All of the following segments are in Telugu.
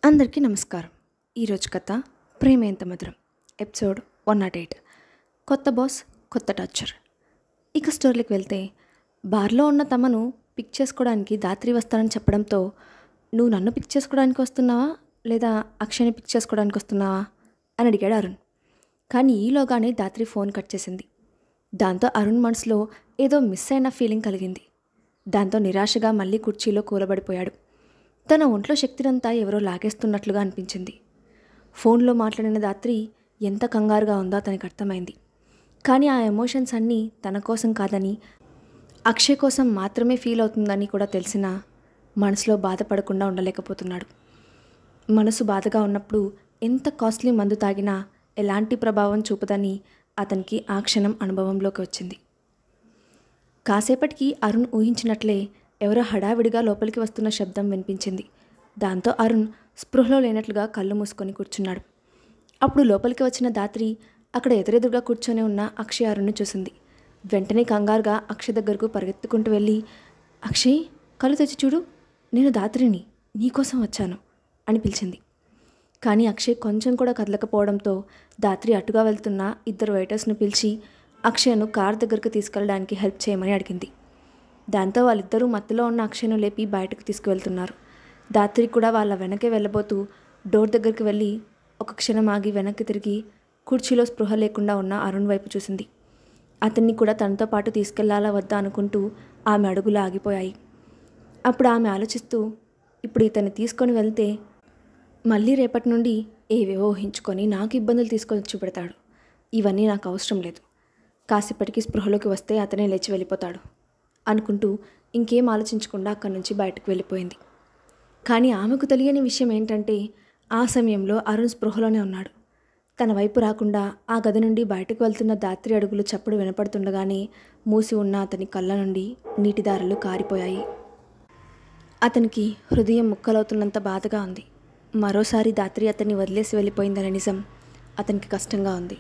అందరికీ నమస్కారం. ఈరోజు కథ ప్రేమ ఎంత మధురం ఎపిసోడ్ 108. కొత్త బాస్ కొత్త టార్చర్. ఇక స్టోరీకి వెళ్తే, బార్లో ఉన్న తమను పిక్ చేసుకోవడానికి దాత్రి వస్తానని చెప్పడంతో, నువ్వు నన్ను పిక్ చేసుకోవడానికి వస్తున్నావా లేదా అక్షయ్ని పిక్ చేసుకోవడానికి వస్తున్నావా అని అడిగాడు అరుణ్. కానీ ఈలోగానే దాత్రి ఫోన్ కట్ చేసింది. దాంతో అరుణ్ మనసులో ఏదో మిస్ అయిన ఫీలింగ్ కలిగింది. దాంతో నిరాశగా మళ్ళీ కుర్చీలో కూలబడిపోయాడు. తన ఒంట్లో శక్తినంతా ఎవరో లాగేస్తున్నట్లుగా అనిపించింది. ఫోన్లో మాట్లాడిన దాత్రి ఎంత కంగారుగా ఉందో అతనికి అర్థమైంది. కానీ ఆ ఎమోషన్స్ అన్నీ తన కోసం కాదని, అక్షయ్ కోసం మాత్రమే ఫీల్ అవుతుందని కూడా తెలిసినా మనసులో బాధపడకుండా ఉండలేకపోతున్నాడు. మనసు బాధగా ఉన్నప్పుడు ఎంత కాస్ట్లీ మందు తాగినా ఎలాంటి ప్రభావం చూపదని అతనికి ఆ క్షణం అనుభవంలోకి వచ్చింది. కాసేపటికి అరుణ్ ఊహించినట్లే ఎవరో హడావిడిగా లోపలికి వస్తున్న శబ్దం వినిపించింది. దాంతో అరుణ్ స్పృహలో లేనట్లుగా కళ్ళు మూసుకొని కూర్చున్నాడు. అప్పుడు లోపలికి వచ్చిన దాత్రి అక్కడ ఎదురెదురుగా కూర్చొని ఉన్న అక్షయ్ అరుణ్ని చూసింది. వెంటనే కంగారుగా అక్షయ్ దగ్గరకు పరిగెత్తుకుంటూ వెళ్ళి, అక్షయ్, కళ్ళు తెచ్చి చూడు, నేను దాత్రిని, నీకోసం వచ్చాను అని పిలిచింది. కానీ అక్షయ్ కొంచెం కూడా కదలకపోవడంతో దాత్రి అటుగా వెళ్తున్న ఇద్దరు వెయిటర్స్ను పిలిచి అక్షయ్ను కార్ దగ్గరకు తీసుకెళ్ళడానికి హెల్ప్ చేయమని అడిగింది. దాంతో వాళ్ళిద్దరూ మత్తులో ఉన్న అక్షయ్ను లేపి బయటకు తీసుకువెళ్తున్నారు. దాత్రి కూడా వాళ్ళ వెనకే వెళ్ళబోతూ డోర్ దగ్గరికి వెళ్ళి ఒక క్షణం ఆగి వెనక్కి తిరిగి కుర్చీలో స్పృహ లేకుండా ఉన్న అరుణ్ వైపు చూసింది. అతన్ని కూడా తనతో పాటు తీసుకెళ్లాలా వద్దా అనుకుంటూ ఆమె అడుగులు ఆగిపోయాయి. అప్పుడు ఆమె ఆలోచిస్తూ, ఇప్పుడు ఇతన్ని తీసుకొని వెళ్తే మళ్ళీ రేపటి నుండి ఏవేవో ఊహించుకొని నాకు ఇబ్బందులు తీసుకొని చూపెడతాడు. ఇవన్నీ నాకు అవసరం లేదు. కాసేపటికి స్పృహలోకి వస్తే అతనే లేచి వెళ్ళిపోతాడు అనుకుంటూ ఇంకేం ఆలోచించకుండా అక్కడి నుంచి బయటకు వెళ్ళిపోయింది. కానీ ఆమెకు తెలియని విషయం ఏంటంటే, ఆ సమయంలో అరుణ్ స్పృహలోనే ఉన్నాడు. తన వైపు రాకుండా ఆ గది నుండి బయటకు వెళ్తున్న దాత్రి అడుగులు చప్పుడు వినపడుతుండగానే మూసి ఉన్న అతని కళ్ళ నుండి నీటిదారులు కారిపోయాయి. అతనికి హృదయం ముక్కలవుతున్నంత బాధగా ఉంది. మరోసారి దాత్రి అతన్ని వదిలేసి వెళ్ళిపోయిందనే నిజం అతనికి కష్టంగా ఉంది.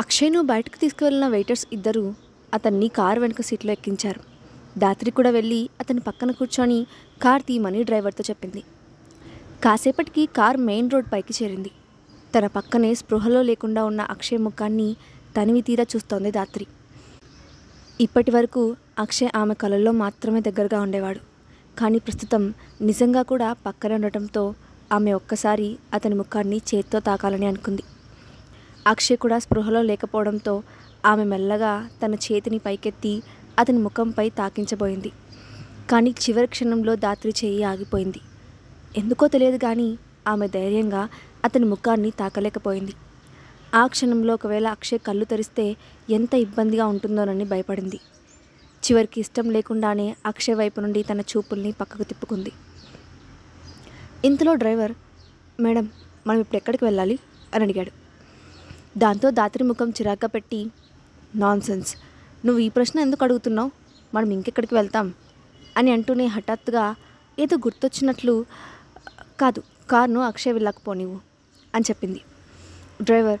అక్షయ్ను బయటకు తీసుకువెళ్ళిన వెయిటర్స్ ఇద్దరూ అతన్ని కారు వెనుక సీట్లో ఎక్కించారు. దాత్రి కూడా వెళ్ళి అతని పక్కన కూర్చొని కార్ తీయమని డ్రైవర్తో చెప్పింది. కాసేపటికి కార్ మెయిన్ రోడ్ పైకి చేరింది. తన పక్కనే స్పృహలో లేకుండా ఉన్న అక్షయ్ ముఖాన్ని తనివి తీరా చూస్తోంది దాత్రి. ఇప్పటి వరకు అక్షయ్ ఆమె కళ్ళల్లో మాత్రమే దగ్గరగా ఉండేవాడు. కానీ ప్రస్తుతం నిజంగా కూడా పక్కనే ఉండటంతో ఆమె ఒక్కసారి అతని ముఖాన్ని చేత్తో తాకాలని అనుకుంది. అక్షయ్ కూడా స్పృహలో లేకపోవడంతో ఆమె మెల్లగా తన చేతిని పైకెత్తి అతని ముఖంపై తాకించబోయింది. కానీ చివరి క్షణంలో దాత్రి చేయి ఆగిపోయింది. ఎందుకో తెలియదు కానీ ఆమె ధైర్యంగా అతని ముఖాన్ని తాకలేకపోయింది. ఆ క్షణంలో ఒకవేళ అక్షయ్ కళ్ళు తెరిస్తే ఎంత ఇబ్బందిగా ఉంటుందోనని భయపడింది. చివరికి ఇష్టం లేకుండానే అక్షయ్ వైపు నుండి తన చూపుల్ని పక్కకు తిప్పుకుంది. ఇంతలో డ్రైవర్, మేడం, మనం ఇప్పుడు ఎక్కడికి వెళ్ళాలి అని అడిగాడు. దాంతో దాత్రి ముఖం చిరాగ్గా పెట్టి, నాన్సెన్స్, నువ్వు ఈ ప్రశ్న ఎందుకు అడుగుతున్నావు, మనం ఇంకెక్కడికి వెళ్తాం అని అంటూనే హఠాత్తుగా ఏదో గుర్తొచ్చినట్లు, కాదు, కార్ను అక్షయ్ విల్లాకు పోనివ్వు అని చెప్పింది. డ్రైవర్,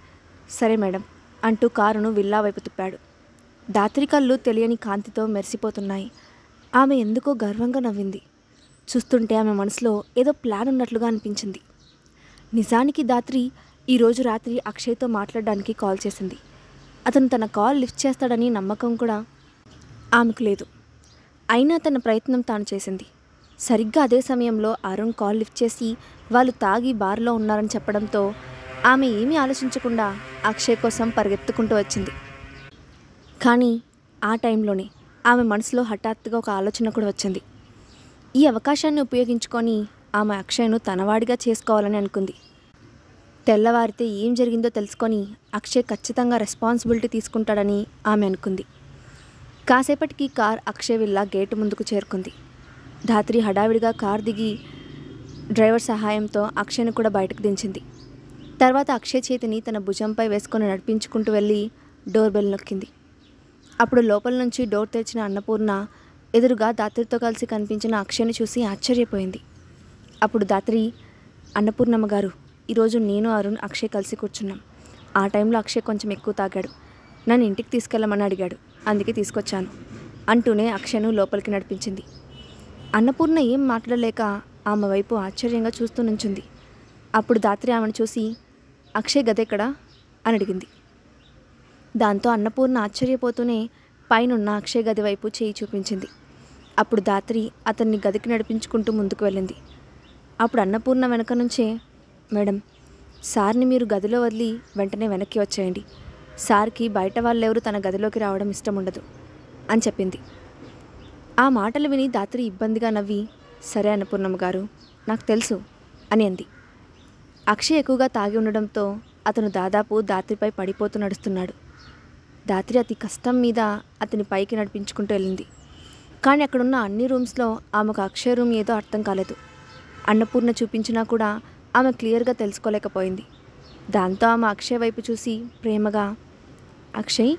సరే మేడం అంటూ కారును విల్లా వైపు తిప్పాడు. దాత్రి కళ్ళు తెలియని కాంతితో మెరిసిపోతున్నాయి. ఆమె ఎందుకో గర్వంగా నవ్వింది. చూస్తుంటే ఆమె మనసులో ఏదో ప్లాన్ ఉన్నట్లుగా అనిపించింది. నిజానికి దాత్రి ఈరోజు రాత్రి అక్షయ్తో మాట్లాడడానికి కాల్ చేసింది. అతను తన కాల్ లిఫ్ట్ చేస్తాడని నమ్మకం కూడా ఆమెకు లేదు. అయినా తన ప్రయత్నం తాను చేసింది. సరిగ్గా అదే సమయంలో అరుణ్ కాల్ లిఫ్ట్ చేసి వాళ్ళు తాగి బార్లో ఉన్నారని చెప్పడంతో ఆమె ఏమీ ఆలోచించకుండా అక్షయ్ కోసం పరిగెత్తుకుంటూ వచ్చింది. కానీ ఆ టైంలోనే ఆమె మనసులో హఠాత్తుగా ఒక ఆలోచన కూడా వచ్చింది. ఈ అవకాశాన్ని ఉపయోగించుకొని ఆమె అక్షయ్ను తనవాడిగా చేసుకోవాలని అనుకుంది. తెల్లవారితే ఏం జరిగిందో తెలుసుకొని అక్షయ్ ఖచ్చితంగా రెస్పాన్సిబిలిటీ తీసుకుంటాడని ఆమె అనుకుంది. కాసేపటికి కార్ అక్షయ్ విల్లా గేటు ముందుకు చేరుకుంది. ధాత్రి హడావిడిగా కార్ దిగి డ్రైవర్ సహాయంతో అక్షయ్ను కూడా బయటకు దించింది. తర్వాత అక్షయ్ చేతిని తన భుజంపై వేసుకొని నడిపించుకుంటూ వెళ్ళి డోర్ బెల్ నొక్కింది. అప్పుడు లోపల నుంచి డోర్ తెరిచిన అన్నపూర్ణ ఎదురుగా దాత్రితో కలిసి కనిపించిన అక్షయ్ని చూసి ఆశ్చర్యపోయింది. అప్పుడు దాత్రి, అన్నపూర్ణమ్మ గారు, ఈరోజు నేను అరుణ్ అక్షయ్ కలిసి కూర్చున్నాం. ఆ టైంలో అక్షయ్ కొంచెం ఎక్కువ తాగాడు. నన్ను ఇంటికి తీసుకెళ్ళమని అడిగాడు, అందుకే తీసుకొచ్చాను అంటూనే అక్షయ్ను లోపలికి నడిపించింది. అన్నపూర్ణ ఏం మాట్లాడలేక ఆమె వైపు ఆశ్చర్యంగా చూస్తూ నుంచుంది. అప్పుడు ధాత్రి ఆమెను చూసి, అక్షయ్ గదెక్కడా అని అడిగింది. దాంతో అన్నపూర్ణ ఆశ్చర్యపోతూనే పైనున్న అక్షయ్ గది వైపు చేయి చూపించింది. అప్పుడు ధాత్రి అతన్ని గదికి నడిపించుకుంటూ ముందుకు వెళ్ళింది. అప్పుడు అన్నపూర్ణ వెనక నుంచే, మేడం, సార్ని మీరు గదిలో వదిలి వెంటనే వెనక్కి వచ్చేయండి. సార్కి బయట వాళ్ళెవరూ తన గదిలోకి రావడం ఇష్టం ఉండదు అని చెప్పింది. ఆ మాటలు విని ధాత్రి ఇబ్బందిగా నవ్వి, సరే అన్నపూర్ణమ్మ గారు, నాకు తెలుసు అని అంది. అక్షయ్ ఎక్కువగా తాగి ఉండడంతో అతను దాదాపు ధాత్రిపై పడిపోతూ నడుస్తున్నాడు. ధాత్రి అతి కష్టం మీద అతని పైకి నడిపించుకుంటూ వెళ్ళింది. కానీ అక్కడున్న అన్ని రూమ్స్లో ఆమెకు అక్షయ్ రూమ్ ఏదో అర్థం కాలేదు. అన్నపూర్ణ చూపించినా కూడా ఆమె క్లియర్గా తెలుసుకోలేకపోయింది. దాంతో ఆమె అక్షయ్ వైపు చూసి ప్రేమగా, అక్షయ్,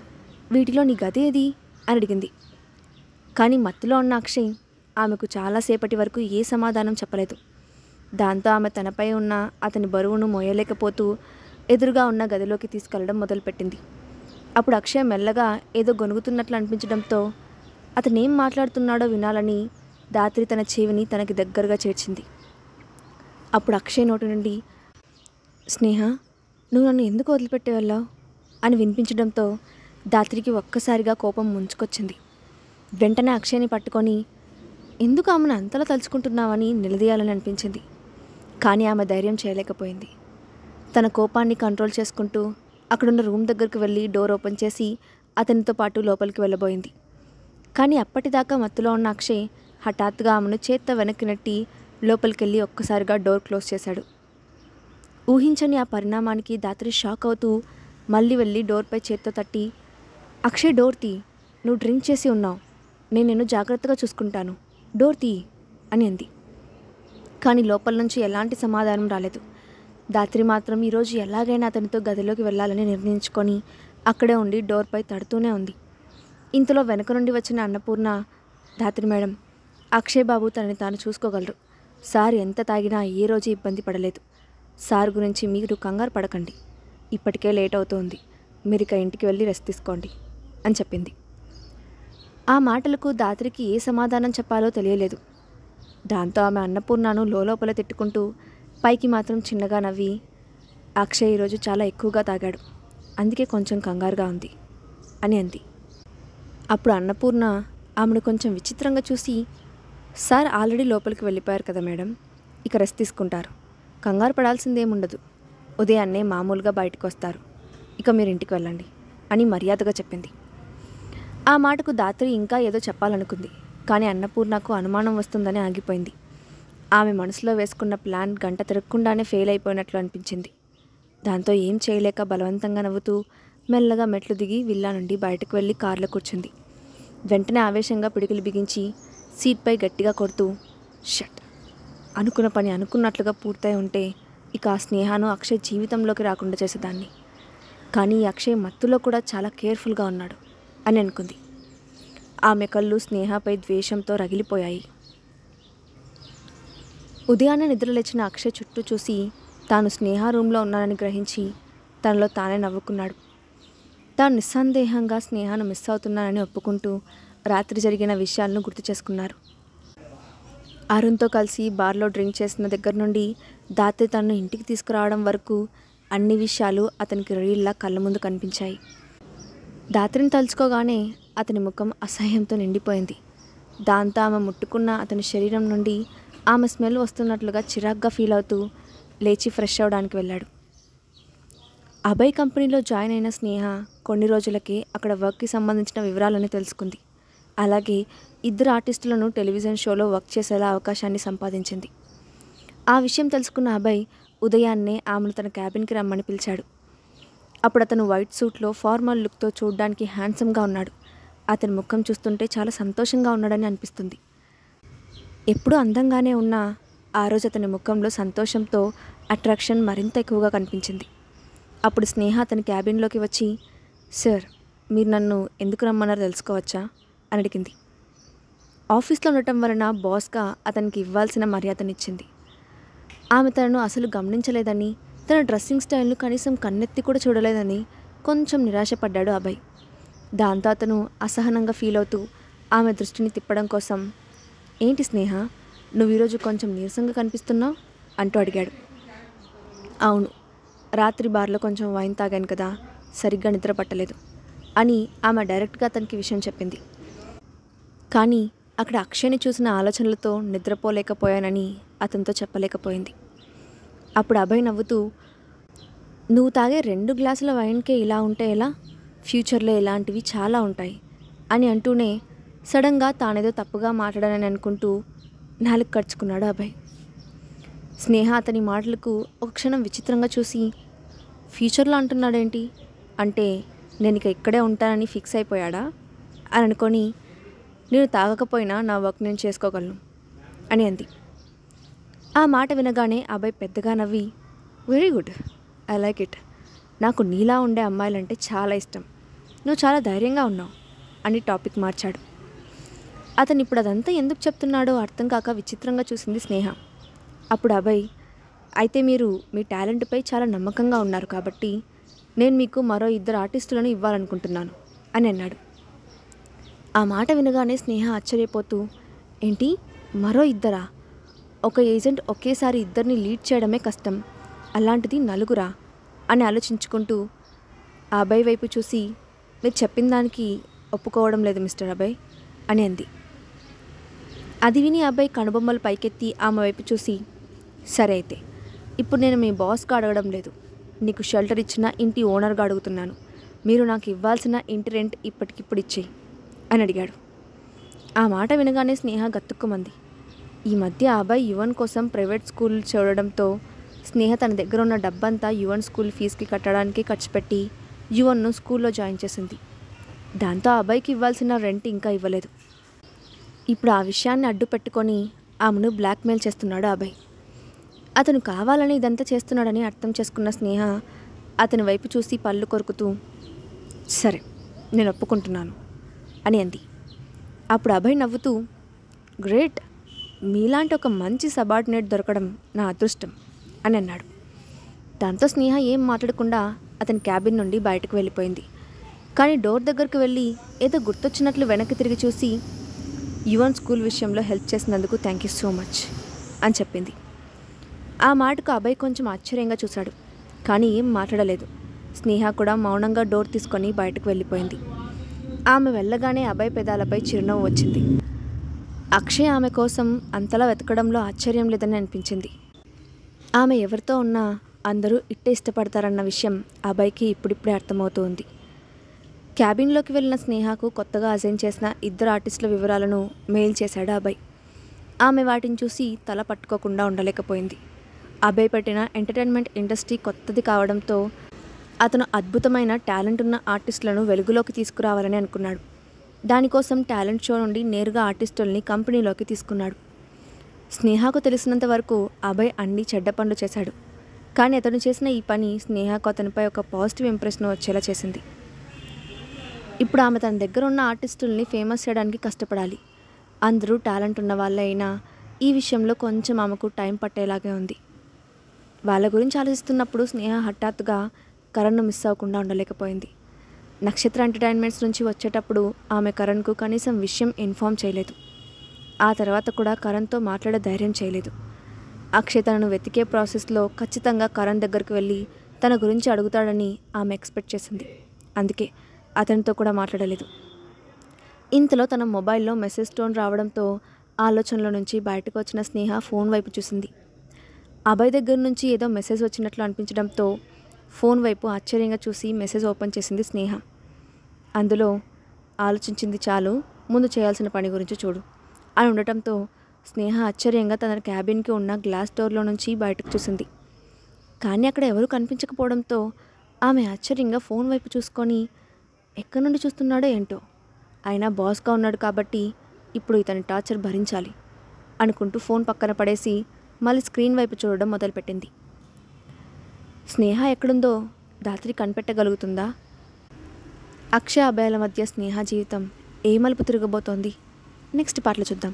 వీటిలో నీ గది ఏది అని అడిగింది. కానీ మత్తులో ఉన్న అక్షయ్ ఆమెకు చాలాసేపటి వరకు ఏ సమాధానం చెప్పలేదు. దాంతో ఆమె తనపై ఉన్న అతని బరువును మోయలేకపోతూ ఎదురుగా ఉన్న గదిలోకి తీసుకెళ్లడం మొదలుపెట్టింది. అప్పుడు అక్షయ్ మెల్లగా ఏదో గొనుగుతున్నట్లు అనిపించడంతో అతనేం మాట్లాడుతున్నాడో వినాలని ధాత్రి తన చెవిని తనకి దగ్గరగా చేర్చింది. అప్పుడు అక్షయ్ నోటి నుండి, స్నేహ, నువ్వు నన్ను ఎందుకు వదిలిపెట్టి వెళ్ళావు అని వినిపించడంతో ధాత్రికి ఒక్కసారిగా కోపం ముంచుకొచ్చింది. వెంటనే అక్షయ్ని పట్టుకొని, ఎందుకు ఆమెను అంతలా తలుచుకుంటున్నావని నిలదీయాలని అనిపించింది. కానీ ఆమె ధైర్యం చేయలేకపోయింది. తన కోపాన్ని కంట్రోల్ చేసుకుంటూ అక్కడున్న రూమ్ దగ్గరికి వెళ్ళి డోర్ ఓపెన్ చేసి అతనితో పాటు లోపలికి వెళ్ళబోయింది. కానీ అప్పటిదాకా మత్తులో ఉన్న అక్షయ్ హఠాత్తుగా ఆమెను చేత్తో వెనక్కి నెట్టి లోపలికెళ్ళి ఒక్కసారిగా డోర్ క్లోజ్ చేశాడు. ఊహించని ఆ పరిణామానికి ధాత్రి షాక్ అవుతూ మళ్ళీ వెళ్ళి డోర్పై చేత్తో తట్టి, అక్షయ్, డోర్ తీ, నువ్వు డ్రింక్ చేసి ఉన్నావు, నేను నిన్ను జాగ్రత్తగా చూసుకుంటాను, డోర్ తీ అని అంది. కానీ లోపల నుంచి ఎలాంటి సమాధానం రాలేదు. ధాత్రి మాత్రం ఈరోజు ఎలాగైనా అతనితో గదిలోకి వెళ్ళాలని నిర్ణయించుకొని అక్కడే ఉండి డోర్పై తడుతూనే ఉంది. ఇంతలో వెనక నుండి వచ్చిన అన్నపూర్ణ, ధాత్రి మేడం, అక్షయ్ బాబు తనని తాను చూసుకోగలరు. సార్ ఎంత తాగినా ఏ రోజు ఇబ్బంది పడలేదు. సార్ గురించి మీరు కంగారు పడకండి. ఇప్పటికే లేట్ అవుతోంది. మీరు ఇక ఇంటికి వెళ్ళి రెస్ట్ తీసుకోండి అని చెప్పింది. ఆ మాటలకు ధాత్రికి ఏ సమాధానం చెప్పాలో తెలియలేదు. దాంతో ఆమె అన్నపూర్ణను లోపల తిట్టుకుంటూ పైకి మాత్రం చిన్నగా నవ్వి, అక్షయ్ ఈరోజు చాలా ఎక్కువగా తాగాడు, అందుకే కొంచెం కంగారుగా ఉంది అని అంది. అప్పుడు అన్నపూర్ణ ఆమెను కొంచెం విచిత్రంగా చూసి, సార్ ఆల్రెడీ లోపలికి వెళ్ళిపోయారు కదా మేడం, ఇక రెస్ట్ తీసుకుంటారు, కంగారు పడాల్సిందేముండదు, ఉదయాన్నే మామూలుగా బయటకు వస్తారు, ఇక మీరు ఇంటికి వెళ్ళండి అని మర్యాదగా చెప్పింది. ఆ మాటకు ధాత్రి ఇంకా ఏదో చెప్పాలనుకుంది. కానీ అన్నపూర్ణకు అనుమానం వస్తుందని ఆగిపోయింది. ఆమె మనసులో వేసుకున్న ప్లాన్ గంట తిరగకుండానే ఫెయిల్ అయిపోయినట్లు అనిపించింది. దాంతో ఏం చేయలేక బలవంతంగా నవ్వుతూ మెల్లగా మెట్లు దిగి విల్లా నుండి బయటకు వెళ్ళి కారులో కూర్చుంది. వెంటనే ఆవేశంగా పిడికిలు బిగించి సీట్పై గట్టిగా కొడుతూ, షట్, అనుకున్న పని అనుకున్నట్లుగా పూర్తయి ఉంటే ఇక ఆ స్నేహాను అక్షయ్ జీవితంలోకి రాకుండా చేసేదాన్ని. కానీ ఈ అక్షయ్ మత్తులో కూడా చాలా కేర్ఫుల్గా ఉన్నాడు అని అనుకుంది. ఆమె కళ్ళు స్నేహపై ద్వేషంతో రగిలిపోయాయి. ఉదయాన్నే నిద్రలేచిన అక్షయ్ చుట్టూ చూసి తాను స్నేహ రూమ్లో ఉన్నానని గ్రహించి తనలో తానే నవ్వుకున్నాడు. తాను నిస్సందేహంగా స్నేహాను మిస్ అవుతున్నానని ఒప్పుకుంటూ రాత్రి జరిగిన విషయాలను గుర్తు చేసుకున్నారు. అరుణ్తో కలిసి బార్లో డ్రింక్ చేసిన దగ్గర నుండి ధాత్రి తనను ఇంటికి తీసుకురావడం వరకు అన్ని విషయాలు అతనికి రీల్లా కళ్ళ ముందు కనిపించాయి. ధాత్రిని తలుచుకోగానే అతని ముఖం అసహ్యంతో నిండిపోయింది. దాంతో ఆమె ముట్టుకున్న అతని శరీరం నుండి ఆమె స్మెల్ వస్తున్నట్లుగా చిరాగ్గా ఫీల్ అవుతూ లేచి ఫ్రెష్ అవడానికి వెళ్ళాడు. అభయ్ కంపెనీలో జాయిన్ అయిన స్నేహ కొన్ని రోజులకే అక్కడ వర్క్కి సంబంధించిన వివరాలను తెలుసుకుంది. అలాగే ఇద్దరు ఆర్టిస్టులను టెలివిజన్ షోలో వర్క్ చేసేలా అవకాశాన్ని సంపాదించింది. ఆ విషయం తెలుసుకున్న అభయ్ ఉదయాన్నే ఆమెను తన క్యాబిన్కి రమ్మని పిలిచాడు. అప్పుడు అతను వైట్ సూట్లో ఫార్మల్ లుక్తో చూడ్డానికి హ్యాండ్సమ్గా ఉన్నాడు. అతని ముఖం చూస్తుంటే చాలా సంతోషంగా ఉన్నాడని అనిపిస్తుంది. ఎప్పుడూ అందంగానే ఉన్నా ఆ రోజు అతని ముఖంలో సంతోషంతో అట్రాక్షన్ మరింత ఎక్కువగా కనిపించింది. అప్పుడు స్నేహ అతని క్యాబిన్లోకి వచ్చి, సార్, మీరు నన్ను ఎందుకు రమ్మన్నారో తెలుసుకోవచ్చా అని అడిగింది. ఆఫీస్లో ఉండటం వలన బాస్గా అతనికి ఇవ్వాల్సిన మర్యాదనిచ్చింది. ఆమె తనను అసలు గమనించలేదని, తన డ్రెస్సింగ్ స్టైల్ను కనీసం కన్నెత్తి కూడా చూడలేదని కొంచెం నిరాశపడ్డాడు అభయ్. దాంతో అతను అసహనంగా ఫీల్ అవుతూ ఆమె దృష్టిని తిప్పడం కోసం, ఏంటి స్నేహ, నువ్వు ఈరోజు కొంచెం నీరసంగా కనిపిస్తున్నావు అంటూ అడిగాడు. అవును, రాత్రి బార్లో కొంచెం వైన్ తాగాను కదా, సరిగ్గా నిద్ర పట్టలేదు అని ఆమె డైరెక్ట్గా అతనికి విషయం చెప్పింది. కానీ అక్కడ అక్షయ్ని చూసిన ఆలోచనలతో నిద్రపోలేకపోయానని అతనితో చెప్పలేకపోయింది. అప్పుడు అభయ్ నవ్వుతూ, నువ్వు తాగే 2 గ్లాసుల వైన్కే ఇలా ఉంటే ఎలా, ఫ్యూచర్లో ఇలాంటివి చాలా ఉంటాయి అని అంటూనే సడన్గా తానేదో తప్పుగా మాట్లాడానని అనుకుంటూ నాలుగు కరుచుకున్నాడు అభయ్. స్నేహ అతని మాటలకు ఒక క్షణం విచిత్రంగా చూసి, ఫ్యూచర్లో అంటున్నాడేంటి, అంటే నేను ఇక ఇక్కడే ఉంటానని ఫిక్స్ అయిపోయాడా అని అనుకొని, నేను తాగకపోయినా నా వర్క్ నేను చేసుకోగలను అని అంది. ఆ మాట వినగానే అభయ్ పెద్దగా నవ్వి, very good, I like it, నాకు నీలా ఉండే అమ్మాయిలంటే చాలా ఇష్టం, నువ్వు చాలా ధైర్యంగా ఉన్నావు అని టాపిక్ మార్చాడు. అతను ఇప్పుడు అదంతా ఎందుకు చెప్తున్నాడో అర్థం కాక విచిత్రంగా చూసింది స్నేహ. అప్పుడు అభయ్, అయితే మీరు మీ టాలెంట్పై చాలా నమ్మకంగా ఉన్నారు కాబట్టి నేను మీకు మరో 2 ఆర్టిస్టులను ఇవ్వాలనుకుంటున్నాను అని అన్నాడు. ఆ మాట వినగానే స్నేహ ఆశ్చర్యపోతూ, ఏంటి మరో 2? ఒక ఏజెంట్ ఒకేసారి 2ని లీడ్ చేయడమే కష్టం, అలాంటిది 4 అని ఆలోచించుకుంటూ ఆ అభయ్ వైపు చూసి, మీరు చెప్పిన దానికి ఒప్పుకోవడం లేదు మిస్టర్ అభయ్ అని అంది. అది విని అభయ్ కనుబొమ్మలు పైకెత్తి ఆమె వైపు చూసి, సరే అయితే ఇప్పుడు నేను మీ బాస్గా అడగడం లేదు, నీకు షెల్టర్ ఇచ్చిన ఇంటి ఓనర్గా అడుగుతున్నాను, మీరు నాకు ఇవ్వాల్సిన ఇంటి రెంట్ ఇప్పటికిప్పుడు ఇచ్చేయి అని అడిగాడు. ఆ మాట వినగానే స్నేహ గతుక్కుమంది. ఈ మధ్య అభయ్ యువన్ కోసం ప్రైవేట్ స్కూల్ చూడడంతో స్నేహ తన దగ్గర ఉన్న డబ్బంతా యువన్ స్కూల్ ఫీజుకి కట్టడానికి ఖర్చు పెట్టి యువన్ను స్కూల్లో జాయిన్ చేసింది. దాంతో అభయ్కి ఇవ్వాల్సిన రెంట్ ఇంకా ఇవ్వలేదు. ఇప్పుడు ఆ విషయాన్ని అడ్డు పెట్టుకొని ఆమెను బ్లాక్మెయిల్ చేస్తున్నాడు అభయ్. అతను కావాలని ఇదంతా చేస్తున్నాడని అర్థం చేసుకున్న స్నేహ అతని వైపు చూసి పళ్ళు కొరుకుతూ, సరే నేను ఒప్పుకుంటున్నాను అని అంది. అప్పుడు అభయ్ నవ్వుతూ, గ్రేట్, మీలాంటి ఒక మంచి సబార్డినేట్ దొరకడం నా అదృష్టం అని అన్నాడు. దాంతో స్నేహ ఏం మాట్లాడకుండా అతని క్యాబిన్ నుండి బయటకు వెళ్ళిపోయింది. కానీ డోర్ దగ్గరకు వెళ్ళి ఏదో గుర్తొచ్చినట్లు వెనక్కి తిరిగి చూసి, యువన్ స్కూల్ విషయంలో హెల్ప్ చేసినందుకు థ్యాంక్ యూ సో మచ్ అని చెప్పింది. ఆ మాటకు అభయ్ కొంచెం ఆశ్చర్యంగా చూశాడు, కానీ ఏం మాట్లాడలేదు. స్నేహ కూడా మౌనంగా డోర్ తీసుకొని బయటకు వెళ్ళిపోయింది. ఆమె వెళ్ళగానే అభయ్ పెదాలపై చిరునవ్వు వచ్చింది. అక్షయ్ ఆమె కోసం అంతలా వెతకడంలో ఆశ్చర్యం లేదని అనిపించింది. ఆమె ఎవరితో ఉన్నా అందరూ ఇట్టే ఇష్టపడతారన్న విషయం అభయ్కి ఇప్పుడిప్పుడే అర్థమవుతోంది. క్యాబిన్లోకి వెళ్ళిన స్నేహకు కొత్తగా అసైన్ చేసిన 2 ఆర్టిస్టుల వివరాలను మెయిల్ చేశాడు అభయ్. ఆమె వాటిని చూసి తల పట్టుకోకుండా ఉండలేకపోయింది. అభయ్ పెట్టిన ఎంటర్టైన్మెంట్ ఇండస్ట్రీ కొత్తది కావడంతో అతను అద్భుతమైన టాలెంట్ ఉన్న ఆర్టిస్టులను వెలుగులోకి తీసుకురావాలని అనుకున్నాడు. దానికోసం టాలెంట్ షో నుండి నేరుగా ఆర్టిస్టుల్ని కంపెనీలోకి తీసుకున్నాడు. స్నేహకు తెలిసినంత వరకు అభయ్ అన్ని చెడ్డ పనులు చేశాడు. కానీ అతను చేసిన ఈ పని స్నేహకు అతనిపై ఒక పాజిటివ్ ఇంప్రెషన్ వచ్చేలా చేసింది. ఇప్పుడు ఆమె తన దగ్గర ఉన్న ఆర్టిస్టుల్ని ఫేమస్ చేయడానికి కష్టపడాలి. అందరూ టాలెంట్ ఉన్న వాళ్ళే అయినా ఈ విషయంలో కొంచెం ఆమెకు టైం పట్టేలాగే ఉంది. వాళ్ళ గురించి ఆలోచిస్తున్నప్పుడు స్నేహ హఠాత్తుగా కరణ్ను మిస్ అవ్వకుండా ఉండలేకపోయింది. నక్షత్ర ఎంటర్టైన్మెంట్స్ నుంచి వచ్చేటప్పుడు ఆమె కరణ్కు కనీసం విషయం ఇన్ఫామ్ చేయలేదు. ఆ తర్వాత కూడా కరణ్తో మాట్లాడే ధైర్యం చేయలేదు. అక్షయ్ తనను వెతికే ప్రాసెస్లో ఖచ్చితంగా కరణ్ దగ్గరికి వెళ్ళి తన గురించి అడుగుతాడని ఆమె ఎక్స్పెక్ట్ చేసింది. అందుకే అతనితో కూడా మాట్లాడలేదు. ఇంతలో తన మొబైల్లో మెసేజ్ టోన్ రావడంతో ఆలోచనల నుంచి బయటకు వచ్చిన స్నేహ ఫోన్ వైపు చూసింది. అభయ్ దగ్గర నుంచి ఏదో మెసేజ్ వచ్చినట్లు అనిపించడంతో ఫోన్ వైపు ఆశ్చర్యంగా చూసి మెసేజ్ ఓపెన్ చేసింది స్నేహ. అందులో, ఆలోచించింది చాలు, ముందు చేయాల్సిన పని గురించి చూడు అని ఉండటంతో స్నేహ ఆశ్చర్యంగా తన క్యాబిన్కి ఉన్న గ్లాస్ డోర్లో నుంచి బయటకు చూసింది. కానీ అక్కడ ఎవరూ కనిపించకపోవడంతో ఆమె ఆశ్చర్యంగా ఫోన్ వైపు చూసుకొని, ఎక్కడి నుండి చూస్తున్నాడో ఏంటో, అయినా బాస్గా ఉన్నాడు కాబట్టి ఇప్పుడు ఇతని టార్చర్ భరించాలి అనుకుంటూ ఫోన్ పక్కన పడేసి మళ్ళీ స్క్రీన్ వైపు చూడడం మొదలుపెట్టింది. స్నేహ ఎక్కడుందో రాత్రి కనిపెట్టగలుగుతుందా? అక్షయ్ అభయాల మధ్య స్నేహ జీవితం ఏ మలుపు తిరగబోతోంది? నెక్స్ట్ పార్ట్లో చూద్దాం.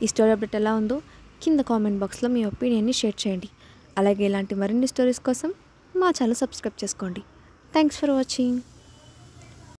ఈ స్టోరీ అప్డేట్ ఎలా ఉందో కింద కామెంట్ బాక్స్లో మీ ఒపీనియన్ని షేర్ చేయండి. అలాగే ఇలాంటి మరిన్ని స్టోరీస్ కోసం మా ఛానల్ సబ్స్క్రైబ్ చేసుకోండి. Thanks for watching.